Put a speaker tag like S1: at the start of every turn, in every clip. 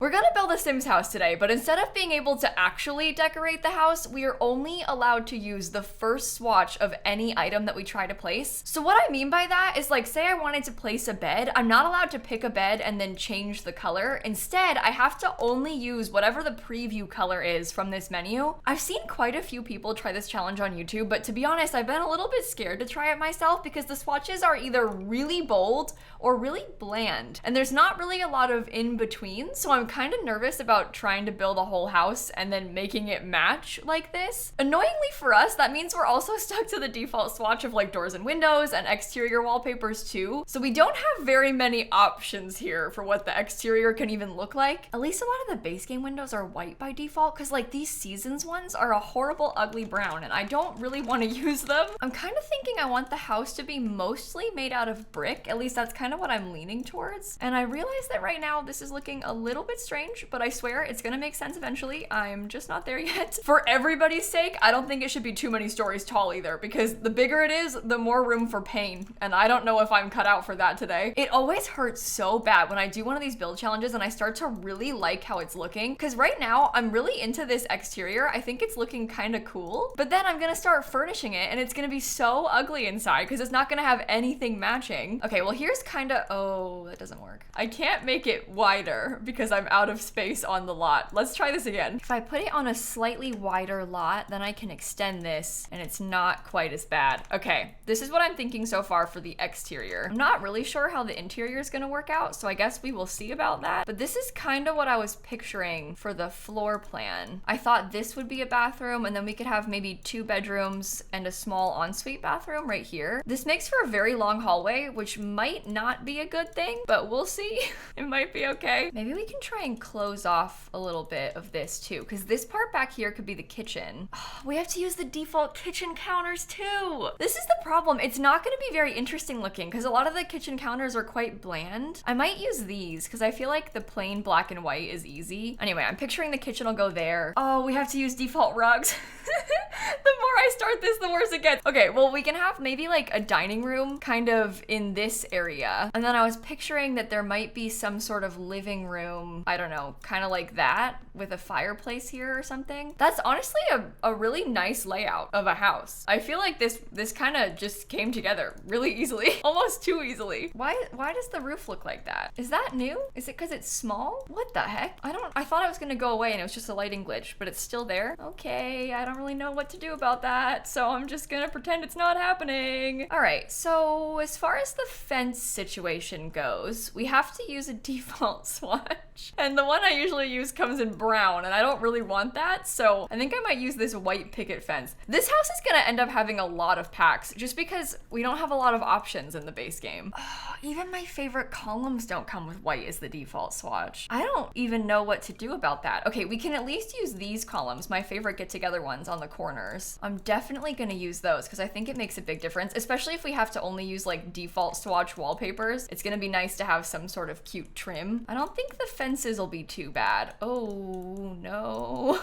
S1: We're gonna build a Sims house today, but instead of being able to actually decorate the house, we are only allowed to use the first swatch of any item that we try to place. So what I mean by that is, like, say I wanted to place a bed, I'm not allowed to pick a bed and then change the color. Instead, I have to only use whatever the preview color is from this menu. I've seen quite a few people try this challenge on YouTube, but to be honest, I've been a little bit scared to try it myself because the swatches are either really bold or really bland, and there's not really a lot of in between, so I'm kind of nervous about trying to build a whole house and then making it match like this. Annoyingly for us, that means we're also stuck to the default swatch of like doors and windows and exterior wallpapers too, so we don't have very many options here for what the exterior can even look like. At least a lot of the base game windows are white by default, because like these seasons ones are a horrible ugly brown and I don't really want to use them. I'm kind of thinking I want the house to be mostly made out of brick, at least that's kind of what I'm leaning towards. And I realize that right now this is looking a little bit strange, but I swear it's gonna make sense eventually. I'm just not there yet. For everybody's sake, I don't think it should be too many stories tall either, because the bigger it is, the more room for pain. And I don't know if I'm cut out for that today. It always hurts so bad when I do one of these build challenges and I start to really like how it's looking, because right now I'm really into this exterior. I think it's looking kind of cool, but then I'm gonna start furnishing it and it's gonna be so ugly inside because it's not gonna have anything matching. Okay, well here's kind of, oh, that doesn't work. I can't make it wider because I'm out of space on the lot. Let's try this again. If I put it on a slightly wider lot, then I can extend this and it's not quite as bad. Okay, this is what I'm thinking so far for the exterior. I'm not really sure how the interior is gonna work out, so I guess we will see about that. But this is kind of what I was picturing for the floor plan. I thought this would be a bathroom and then we could have maybe 2 bedrooms and a small ensuite bathroom right here. This makes for a very long hallway, which might not be a good thing, but we'll see. It might be okay. Maybe we can try and close off a little bit of this too, because this part back here could be the kitchen. Oh, we have to use the default kitchen counters too. This is the problem. It's not going to be very interesting looking because a lot of the kitchen counters are quite bland. I might use these because I feel like the plain black and white is easy. Anyway, I'm picturing the kitchen will go there. Oh, we have to use default rugs. The more I start this, the worse it gets. Okay, well, we can have maybe like a dining room kind of in this area. And then I was picturing that there might be some sort of living room, I don't know, kind of like that with a fireplace here or something. That's honestly a really nice layout of a house. I feel like this kind of just came together really easily, almost too easily. Why does the roof look like that? Is that new? Is it because it's small? What the heck? I thought it was gonna go away and it was just a lighting glitch, but it's still there. Okay, I don't really know what to do about that, so I'm just gonna pretend it's not happening. All right, so as far as the fence situation goes, we have to use a default swatch. And the one I usually use comes in brown, and I don't really want that, so I think I might use this white picket fence. This house is gonna end up having a lot of packs, just because we don't have a lot of options in the base game. Oh, even my favorite columns don't come with white as the default swatch. I don't even know what to do about that. Okay, we can at least use these columns, my favorite get-together ones on the corners. I'm definitely gonna use those, because I think it makes a big difference, especially if we have to only use like default swatch wallpapers. It's gonna be nice to have some sort of cute trim. I don't think the fences will be too bad. Oh no.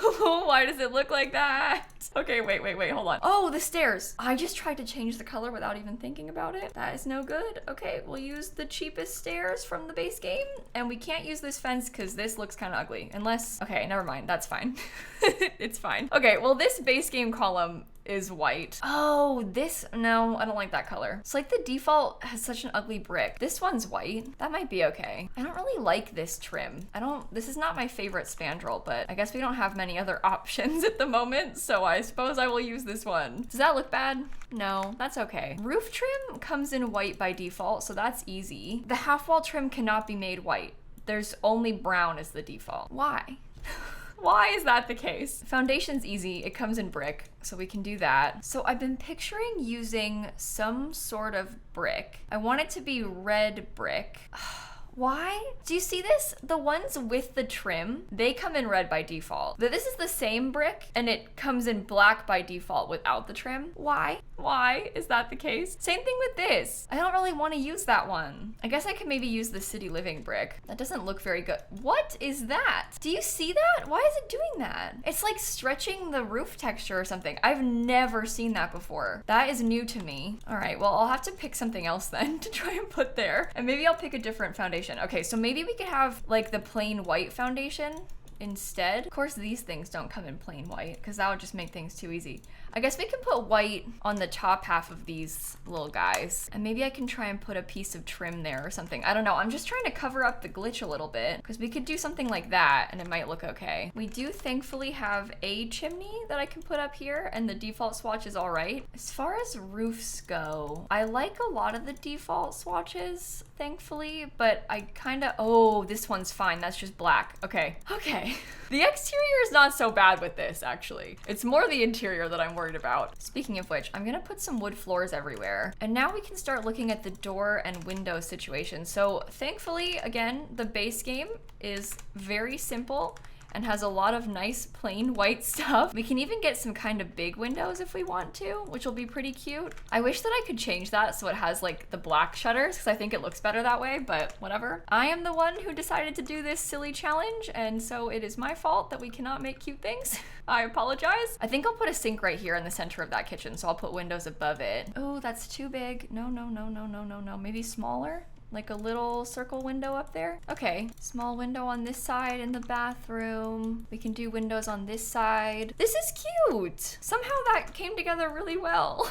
S1: Why does it look like that? Okay, wait, hold on. Oh, the stairs. I just tried to change the color without even thinking about it. That is no good. Okay, we'll use the cheapest stairs from the base game, and we can't use this fence because this looks kind of ugly. Unless, okay, never mind, that's fine. It's fine. Okay, well, this base game column is white. Oh, no, I don't like that color. It's like the default has such an ugly brick. This one's white. That might be okay. I don't really like this trim. This is not my favorite spandrel, but I guess we don't have many other options at the moment, so I suppose I will use this one. Does that look bad? No, that's okay. Roof trim comes in white by default, so that's easy. The half wall trim cannot be made white. There's only brown as the default. Why? Why is that the case? Foundation's easy, it comes in brick, so we can do that. So I've been picturing using some sort of brick. I want it to be red brick. Why? Do you see this? The ones with the trim, they come in red by default. This is the same brick and it comes in black by default without the trim. Why? Why is that the case? Same thing with this. I don't really want to use that one. I guess I could maybe use the city living brick. That doesn't look very good. What is that? Do you see that? Why is it doing that? It's like stretching the roof texture or something. I've never seen that before. That is new to me. All right, well, I'll have to pick something else then to try and put there. And maybe I'll pick a different foundation foundation. Okay, so maybe we could have like the plain white foundation instead. Of course, these things don't come in plain white because that would just make things too easy. I guess we can put white on the top half of these little guys. And maybe I can try and put a piece of trim there or something. I don't know. I'm just trying to cover up the glitch a little bit because we could do something like that and it might look okay. We do thankfully have a chimney that I can put up here and the default swatch is all right. As far as roofs go, I like a lot of the default swatches, thankfully, but I kind of, oh, this one's fine. That's just black. Okay. Okay. The exterior is not so bad with this, actually. It's more the interior that I'm worried about. Speaking of which, I'm gonna put some wood floors everywhere. And now we can start looking at the door and window situation. So thankfully, again, the base game is very simple and has a lot of nice plain white stuff. We can even get some kind of big windows if we want to, which will be pretty cute. I wish that I could change that so it has like the black shutters because I think it looks better that way, but whatever. I am the one who decided to do this silly challenge, and so it is my fault that we cannot make cute things. I apologize. I think I'll put a sink right here in the center of that kitchen, so I'll put windows above it. Oh, that's too big. No, no, no, no, no, no, no. Maybe smaller? Like a little circle window up there. Okay, small window on this side in the bathroom. We can do windows on this side. This is cute. Somehow that came together really well.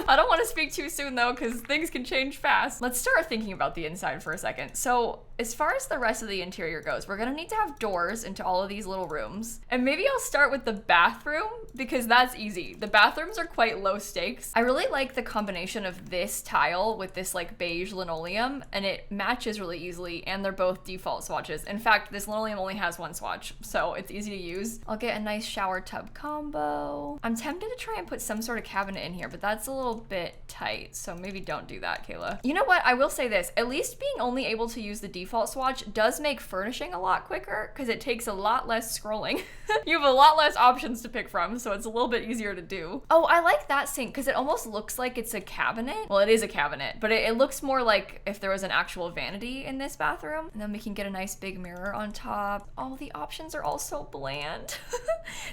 S1: I don't want to speak too soon though, because things can change fast. Let's start thinking about the inside for a second. So as far as the rest of the interior goes, we're gonna need to have doors into all of these little rooms. And maybe I'll start with the bathroom because that's easy. The bathrooms are quite low stakes. I really like the combination of this tile with this like beige linoleum, and it matches really easily, and they're both default swatches. In fact, this linoleum only has one swatch, so it's easy to use. I'll get a nice shower tub combo. I'm tempted to try and put some sort of cabinet in here, but that's a little bit tight, so maybe don't do that, Kayla. You know what? I will say this. At least being only able to use the default swatch does make furnishing a lot quicker because it takes a lot less scrolling. You have a lot less options to pick from, so it's a little bit easier to do. Oh, I like that sink because it almost looks like it's a cabinet. Well, it is a cabinet, but it looks more like if there was an actual vanity in this bathroom. And then we can get a nice big mirror on top. All the options are all so bland.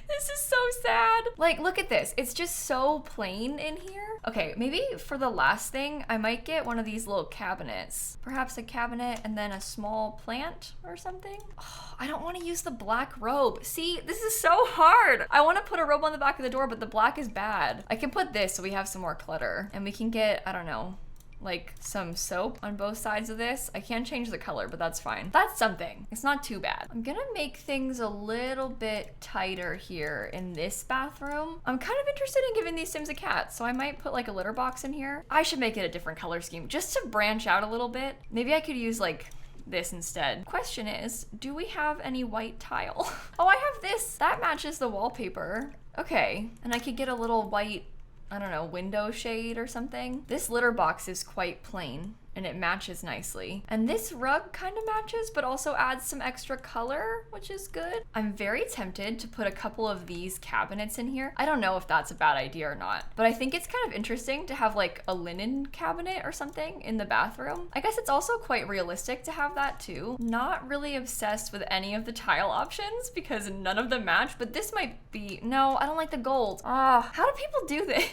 S1: This is so sad. Like, look at this. It's just so plain in here. Okay, maybe for the last thing, I might get one of these little cabinets. Perhaps a cabinet and then a small plant or something. Oh, I don't want to use the black robe. See, this is so hard. I want to put a robe on the back of the door, but the black is bad. I can put this so we have some more clutter. And we can get, I don't know, like some soap on both sides of this. I can change the color, but that's fine. That's something. It's not too bad. I'm gonna make things a little bit tighter here in this bathroom. I'm kind of interested in giving these Sims a cat, so I might put like a litter box in here. I should make it a different color scheme just to branch out a little bit. Maybe I could use like this instead. Question is, do we have any white tile? Oh, I have this. That matches the wallpaper. Okay, and I could get a little white, I don't know, window shade or something. This litter box is quite plain and it matches nicely. And this rug kind of matches, but also adds some extra color, which is good. I'm very tempted to put a couple of these cabinets in here. I don't know if that's a bad idea or not, but I think it's kind of interesting to have like a linen cabinet or something in the bathroom. I guess it's also quite realistic to have that too. Not really obsessed with any of the tile options because none of them match, but this might be, no, I don't like the gold. Ah, how do people do this?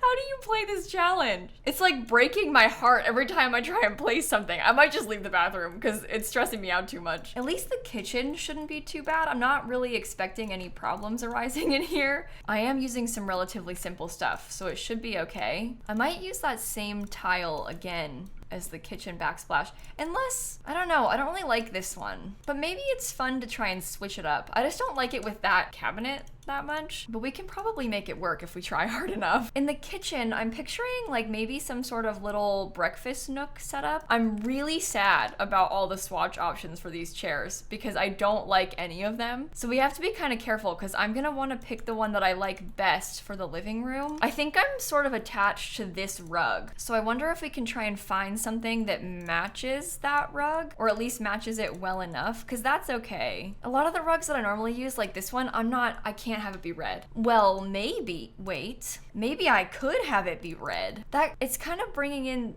S1: How do you play this challenge? It's like breaking my heart every time I try and place something. I might just leave the bathroom because it's stressing me out too much. At least the kitchen shouldn't be too bad. I'm not really expecting any problems arising in here. I am using some relatively simple stuff, so it should be okay. I might use that same tile again as the kitchen backsplash, unless, I don't know, I don't really like this one, but maybe it's fun to try and switch it up. I just don't like it with that cabinet that much, but we can probably make it work if we try hard enough. In the kitchen, I'm picturing like maybe some sort of little breakfast nook setup. I'm really sad about all the swatch options for these chairs because I don't like any of them. So we have to be kind of careful because I'm gonna want to pick the one that I like best for the living room. I think I'm sort of attached to this rug. So I wonder if we can try and find something that matches that rug, or at least matches it well enough, because that's okay. A lot of the rugs that I normally use, like this one, I can't can't have it be red. Well, maybe, wait. Maybe I could have it be red. It's kind of bringing in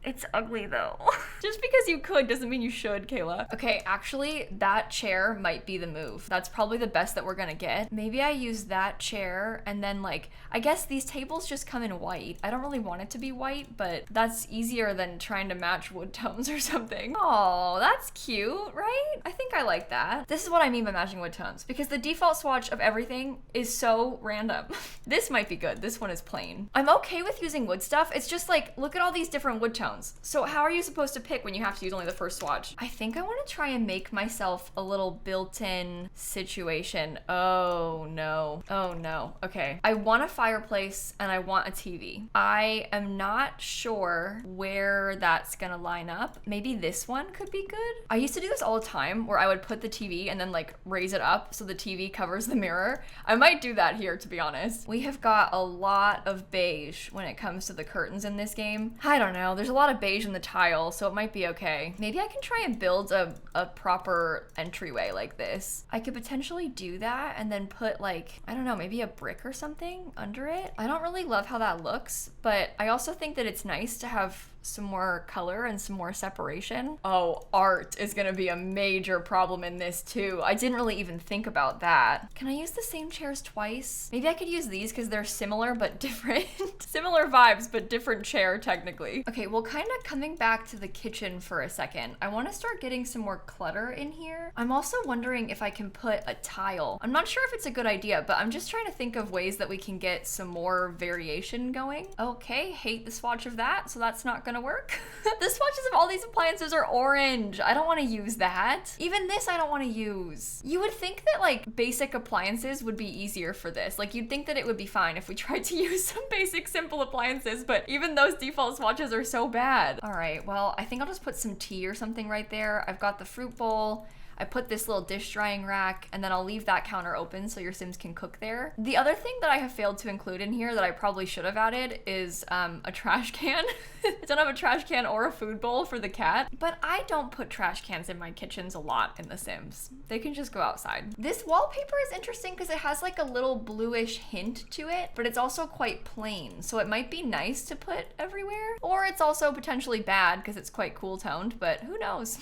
S1: it's ugly though. Just because you could doesn't mean you should, Kayla. Okay, actually, that chair might be the move. That's probably the best that we're gonna get. Maybe I use that chair and then like, I guess these tables just come in white. I don't really want it to be white, but that's easier than trying to match wood tones or something. Oh, that's cute, right? I think I like that. This is what I mean by matching wood tones, because the default swatch of everything is so random. This might be good. This one is plain. I'm okay with using wood stuff. It's just like, look at all these different wood tones. So how are you supposed to pick when you have to use only the first swatch? I think I want to try and make myself a little built-in situation. Oh no. Oh no. Okay. I want a fireplace and I want a TV. I am not sure where that's gonna line up. Maybe this one could be good. I used to do this all the time where I would put the TV and then like raise it up so the TV covers the mirror. I might do that here, to be honest. We have got a lot of beige when it comes to the curtains in this game. I don't know. There's a lot of beige in the tile, so it might be okay. Maybe I can try and build a proper entryway like this. I could potentially do that and then put like, I don't know, maybe a brick or something under it. I don't really love how that looks, but I also think that it's nice to have some more color and some more separation. Oh, art is gonna be a major problem in this too. I didn't really even think about that. Can I use the same chairs twice? Maybe I could use these because they're similar but different. Similar vibes but different chair technically. Okay, well, kind of coming back to the kitchen for a second, I want to start getting some more clutter in here. I'm also wondering if I can put a tile. I'm not sure if it's a good idea, but I'm just trying to think of ways that we can get some more variation going. Okay, hate the swatch of that, so that's not gonna work. The swatches of all these appliances are orange. I don't want to use that. Even this I don't want to use. You would think that like basic appliances would be easier for this. Like you'd think that it would be fine if we tried to use some basic simple appliances, but even those default swatches are so bad. All right, well, I think I'll just put some tea or something right there. I've got the fruit bowl. I put this little dish drying rack, and then I'll leave that counter open so your Sims can cook there. The other thing that I have failed to include in here that I probably should have added is a trash can. I don't have a trash can or a food bowl for the cat, but I don't put trash cans in my kitchens a lot in The Sims. They can just go outside. This wallpaper is interesting because it has like a little bluish hint to it, but it's also quite plain, so it might be nice to put everywhere, or it's also potentially bad because it's quite cool toned, but who knows?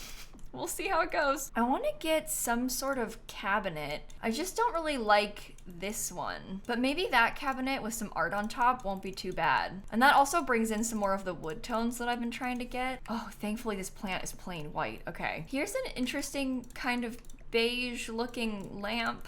S1: We'll see how it goes. I want to get some sort of cabinet. I just don't really like this one, but maybe that cabinet with some art on top won't be too bad. And that also brings in some more of the wood tones that I've been trying to get. Oh, thankfully this plant is plain white. Okay. Here's an interesting kind of beige looking lamp.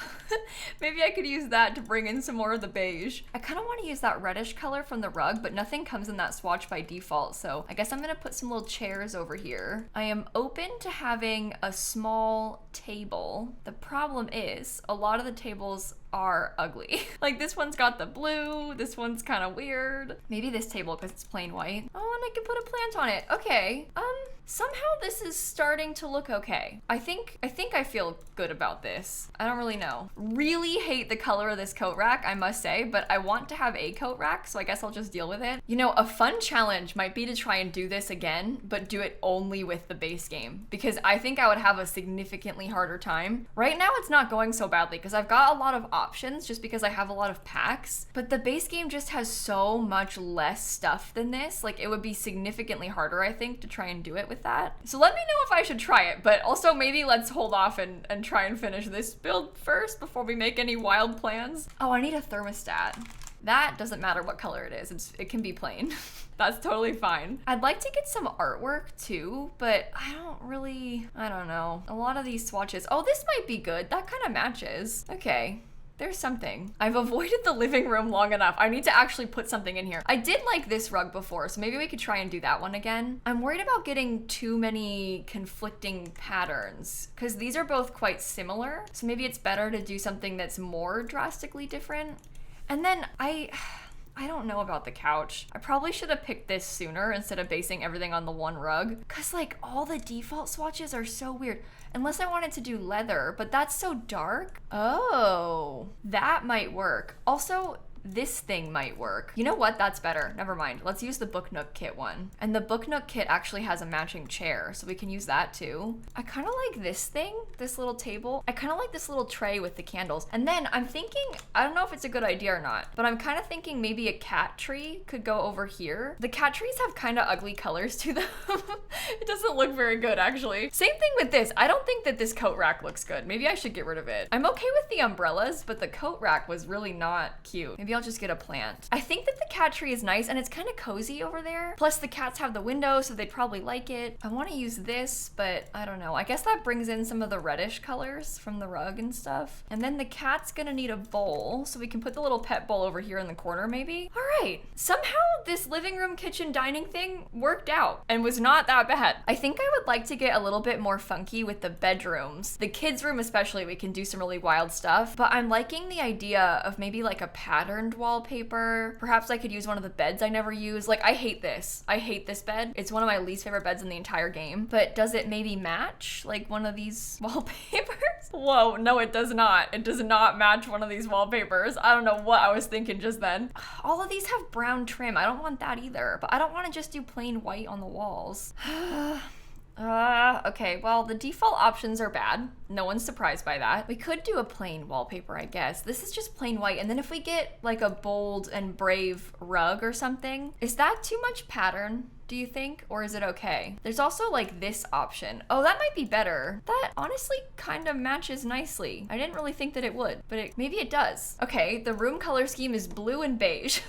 S1: Maybe I could use that to bring in some more of the beige. I kind of want to use that reddish color from the rug, but nothing comes in that swatch by default, so I guess I'm gonna put some little chairs over here. I am open to having a small table. The problem is a lot of the tables are ugly. Like this one's got the blue, this one's kind of weird. Maybe this table because it's plain white. Oh, and I can put a plant on it. Okay. Somehow this is starting to look okay. I think I feel good about this. I don't really know. Really hate the color of this coat rack, I must say, but I want to have a coat rack, so I guess I'll just deal with it. You know, a fun challenge might be to try and do this again, but do it only with the base game, because I think I would have a significantly harder time. Right now it's not going so badly because I've got a lot of options just because I have a lot of packs, but the base game just has so much less stuff than this. Like it would be significantly harder, I think, to try and do it with that. So let me know if I should try it, but also maybe let's hold off and try and finish this build first before we make any wild plans. Oh, I need a thermostat. That doesn't matter what color it is. It can be plain. That's totally fine. I'd like to get some artwork too, but I don't know. A lot of these swatches. Oh, this might be good. That kind of matches. Okay. There's something. I've avoided the living room long enough. I need to actually put something in here. I did like this rug before, so maybe we could try and do that one again. I'm worried about getting too many conflicting patterns because these are both quite similar. So maybe it's better to do something that's more drastically different. And then I don't know about the couch. I probably should have picked this sooner instead of basing everything on the one rug. Cause like all the default swatches are so weird. Unless I wanted to do leather, but that's so dark. Oh, that might work. Also, this thing might work. You know what? That's better. Never mind. Let's use the Book Nook kit one. And the Book Nook kit actually has a matching chair, so we can use that too. I kind of like this thing, this little table. I kind of like this little tray with the candles. And then I'm thinking, I don't know if it's a good idea or not, but I'm kind of thinking maybe a cat tree could go over here. The cat trees have kind of ugly colors to them. It doesn't look very good, actually. Same thing with this. I don't think that this coat rack looks good. Maybe I should get rid of it. I'm okay with the umbrellas, but the coat rack was really not cute. Maybe I'll just get a plant. I think that the cat tree is nice and it's kind of cozy over there. Plus the cats have the window, so they'd probably like it. I want to use this, but I don't know. I guess that brings in some of the reddish colors from the rug and stuff. And then the cat's gonna need a bowl, so we can put the little pet bowl over here in the corner maybe. All right, somehow this living room, kitchen, dining thing worked out and was not that bad. I think I would like to get a little bit more funky with the bedrooms. The kids' room especially, we can do some really wild stuff, but I'm liking the idea of maybe like a patterned wallpaper. Perhaps I could use one of the beds I never use. Like, I hate this. I hate this bed. It's one of my least favorite beds in the entire game, but does it maybe match like one of these wallpapers? Whoa, no, it does not. It does not match one of these wallpapers. I don't know what I was thinking just then. All of these have brown trim. I don't want that either, but I don't want to just do plain white on the walls. Okay, well, the default options are bad. No one's surprised by that. We could do a plain wallpaper, I guess. This is just plain white, and then if we get like a bold and brave rug or something, is that too much pattern? Do you think? Or is it okay? There's also like this option. Oh, that might be better. That honestly kind of matches nicely. I didn't really think that it would, but maybe it does. Okay, the room color scheme is blue and beige,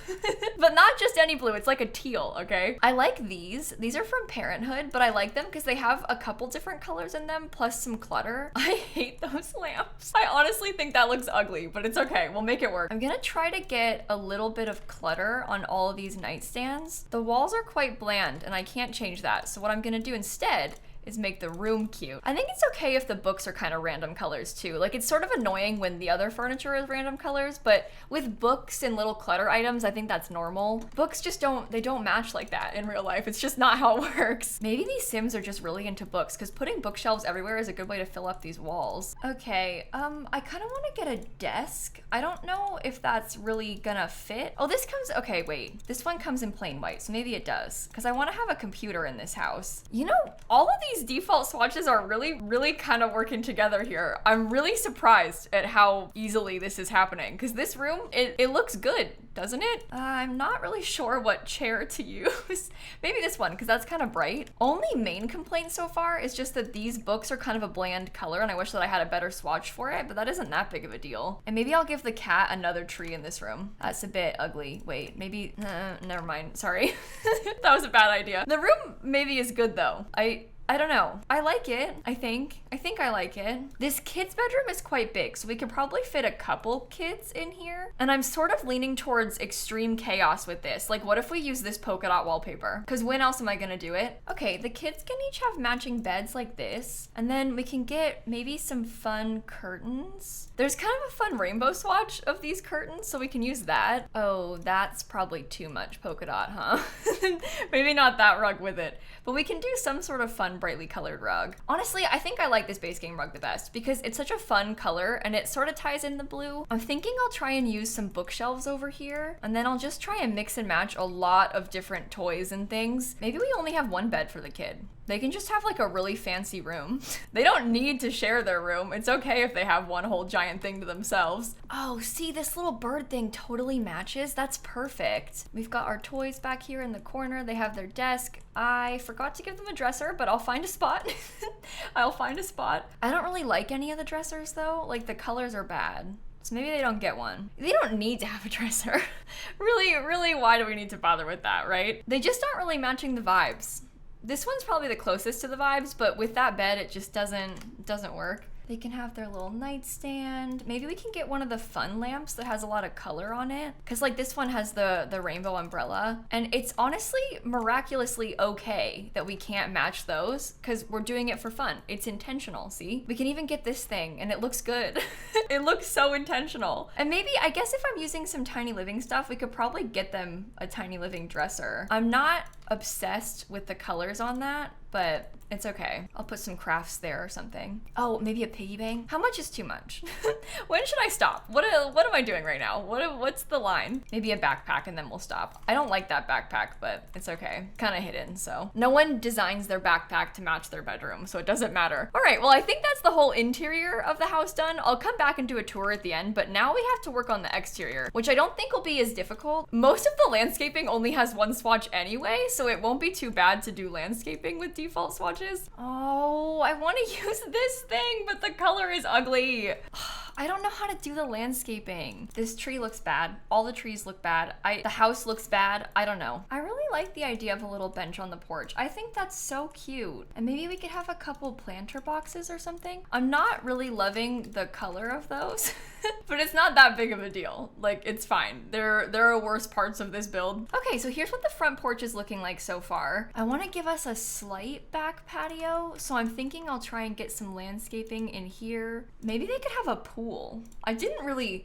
S1: but not just any blue, it's like a teal, okay? I like these. These are from Parenthood, but I like them because they have a couple different colors in them, plus some clutter. I hate those lamps. I honestly think that looks ugly, but it's okay. We'll make it work. I'm gonna try to get a little bit of clutter on all of these nightstands. The walls are quite bland, and I can't change that. So what I'm gonna do instead is make the room cute. I think it's okay if the books are kind of random colors too. Like, it's sort of annoying when the other furniture is random colors, but with books and little clutter items, I think that's normal. Books just don't match like that in real life. It's just not how it works. Maybe these Sims are just really into books, because putting bookshelves everywhere is a good way to fill up these walls. Okay, I kind of want to get a desk. I don't know if that's really gonna fit. Oh, this comes, okay, wait. This one comes in plain white, so maybe it does, because I want to have a computer in this house. You know, all of these default swatches are really kind of working together here. I'm really surprised at how easily this is happening, because this room, it looks good, doesn't it? I'm not really sure what chair to use. Maybe this one, because that's kind of bright. Only main complaint so far is just that these books are kind of a bland color, and I wish that I had a better swatch for it, but that isn't that big of a deal. And maybe I'll give the cat another tree in this room. That's a bit ugly. Wait, maybe, never mind, sorry. That was a bad idea. The room maybe is good though. I don't know. I like it, I think. I like it. This kid's bedroom is quite big, so we could probably fit a couple kids in here. And I'm sort of leaning towards extreme chaos with this. Like, what if we use this polka dot wallpaper? Because when else am I gonna do it? Okay, the kids can each have matching beds like this. And then we can get maybe some fun curtains. There's kind of a fun rainbow swatch of these curtains, so we can use that. Oh, that's probably too much polka dot, huh? Maybe not that rug with it. But we can do some sort of fun brightly colored rug. Honestly, I think I like this base game rug the best because it's such a fun color and it sort of ties in the blue. I'm thinking I'll try and use some bookshelves over here, and then I'll just try and mix and match a lot of different toys and things. Maybe we only have one bed for the kid. They can just have like a really fancy room. They don't need to share their room. It's okay if they have one whole giant thing to themselves. Oh, see, this little bird thing totally matches. That's perfect. We've got our toys back here in the corner. They have their desk. I forgot to give them a dresser, but I'll find a spot. I'll find a spot. I don't really like any of the dressers though. Like, the colors are bad. So maybe they don't get one. They don't need to have a dresser. Really, why do we need to bother with that, right? They just aren't really matching the vibes. This one's probably the closest to the vibes, but with that bed, it just doesn't work. They can have their little nightstand. Maybe we can get one of the fun lamps that has a lot of color on it. Cause like this one has the rainbow umbrella, and it's honestly miraculously okay that we can't match those, cause we're doing it for fun. It's intentional, see? We can even get this thing and it looks good. It looks so intentional. And maybe, I guess if I'm using some tiny living stuff, we could probably get them a tiny living dresser. I'm not obsessed with the colors on that, but it's okay. I'll put some crafts there or something. Oh, maybe a piggy bank? How much is too much? When should I stop? What am I doing right now? What's the line? Maybe a backpack and then we'll stop. I don't like that backpack, but it's okay. Kind of hidden, so. No one designs their backpack to match their bedroom, so it doesn't matter. All right, well, I think that's the whole interior of the house done. I'll come back and do a tour at the end, but now we have to work on the exterior, which I don't think will be as difficult. Most of the landscaping only has one swatch anyway, so it won't be too bad to do landscaping with default swatches. Oh, I want to use this thing, but the color is ugly. I don't know how to do the landscaping. This tree looks bad. All the trees look bad. The house looks bad. I don't know. I really like the idea of a little bench on the porch. I think that's so cute. And maybe we could have a couple planter boxes or something. I'm not really loving the color of those, but it's not that big of a deal. Like, it's fine. There are worse parts of this build. Okay, so here's what the front porch is looking like so far. I want to give us a slight back patio, so I'm thinking I'll try and get some landscaping in here. Maybe they could have a pool. I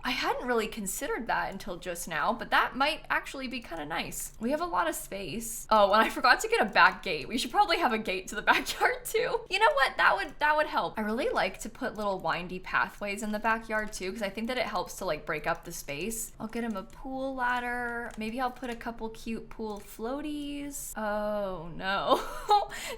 S1: hadn't really considered that until just now, but that might actually be kind of nice. We have a lot of space. Oh, and I forgot to get a back gate. We should probably have a gate to the backyard too. You know what? That would help. I really like to put little windy pathways in the backyard too, because I think that it helps to like break up the space. I'll get him a pool ladder. Maybe I'll put a couple cute pool floaties. Oh no.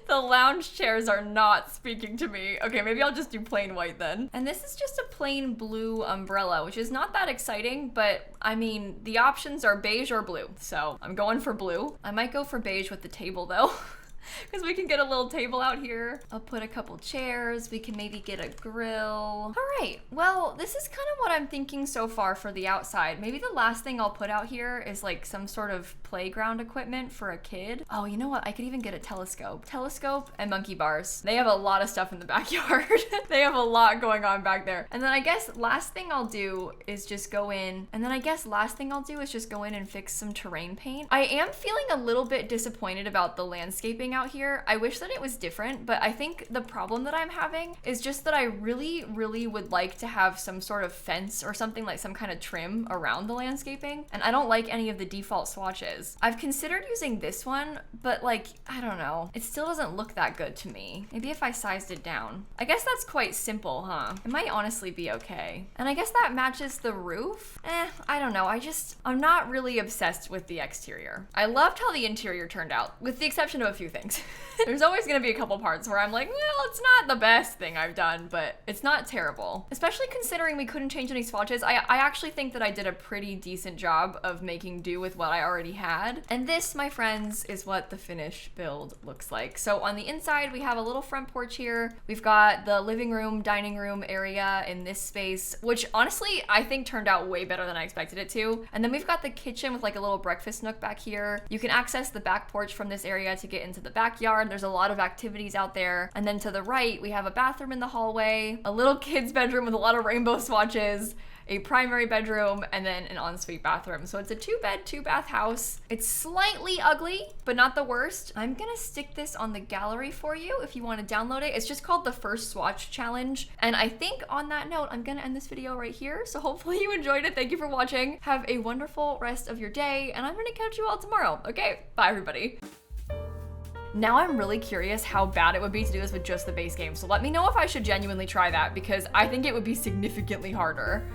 S1: The lounge chairs are not speaking to me. Okay, maybe I'll just do plain white then. And this is just a plain blue umbrella, which is not that exciting, but I mean, the options are beige or blue, so I'm going for blue. I might go for beige with the table though. Because we can get a little table out here. I'll put a couple chairs. We can maybe get a grill. All right, well, this is kind of what I'm thinking so far for the outside. Maybe the last thing I'll put out here is like some sort of playground equipment for a kid. Oh, you know what? I could even get a telescope. Telescope and monkey bars. They have a lot of stuff in the backyard. They have a lot going on back there. And then I guess last thing I'll do is just go in. And then I guess last thing I'll do is just go in and fix some terrain paint. I am feeling a little bit disappointed about the landscaping out here. I wish that it was different, but I think the problem that I'm having is just that I really would like to have some sort of fence or something, like some kind of trim around the landscaping, and I don't like any of the default swatches. I've considered using this one, but like, I don't know. It still doesn't look that good to me. Maybe if I sized it down. I guess that's quite simple, huh? It might honestly be okay. And I guess that matches the roof. I don't know. I'm not really obsessed with the exterior. I loved how the interior turned out, with the exception of a few things. There's always gonna be a couple parts where I'm like, well, it's not the best thing I've done, but it's not terrible. Especially considering we couldn't change any swatches. I actually think that I did a pretty decent job of making do with what I already had. And this, my friends, is what the finished build looks like. So on the inside, we have a little front porch here. We've got the living room, dining room area in this space, which honestly, I think turned out way better than I expected it to. And then we've got the kitchen with like a little breakfast nook back here. You can access the back porch from this area to get into the backyard. There's a lot of activities out there. And then to the right, we have a bathroom in the hallway, a little kid's bedroom with a lot of rainbow swatches, a primary bedroom, and then an ensuite bathroom. So it's a 2-bed, 2-bath house. It's slightly ugly, but not the worst. I'm gonna stick this on the gallery for you if you want to download it. It's just called the First Swatch Challenge. And I think on that note, I'm gonna end this video right here. So hopefully you enjoyed it. Thank you for watching. Have a wonderful rest of your day, and I'm gonna catch you all tomorrow. Okay, bye everybody. Now I'm really curious how bad it would be to do this with just the base game. So let me know if I should genuinely try that, because I think it would be significantly harder.